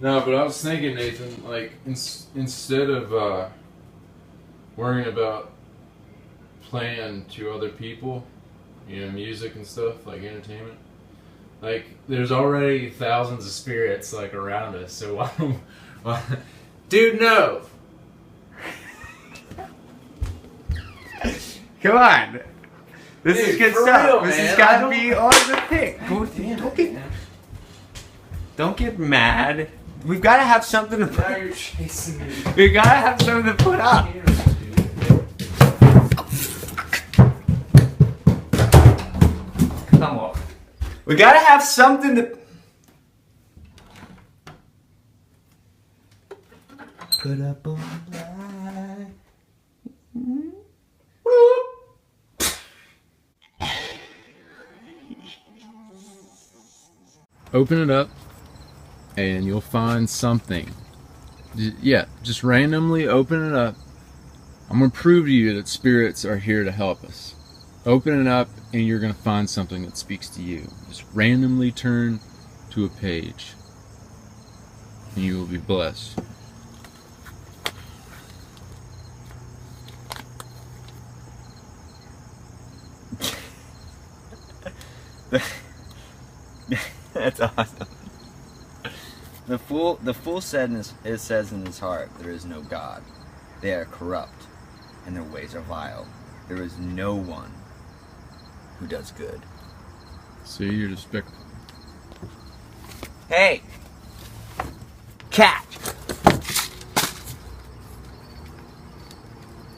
No, but I was thinking, Nathan, like, instead of worrying about playing to other people, you know, music and stuff, like entertainment, like, there's already thousands of spirits, like, around us, so why dude, no! Come on! This is good stuff. Real, this man. has got to be on the pick. Don't get mad. We've got to have something to put. Now you're chasing me. We've got to have something to put up. Come on. We got to have something to put up on the line. Open it up, and you'll find something. Yeah, just randomly open it up. I'm going to prove to you that spirits are here to help us. Open it up, and you're going to find something that speaks to you. Just randomly turn to a page, and you will be blessed. That's awesome. The fool said it says in his heart, there is no God. They are corrupt, and their ways are vile. There is no one who does good. See, you're despicable. Hey! Cat!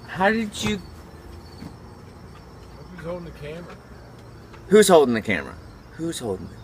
How did you... Who's holding the camera? Who's holding the camera? Who's holding it?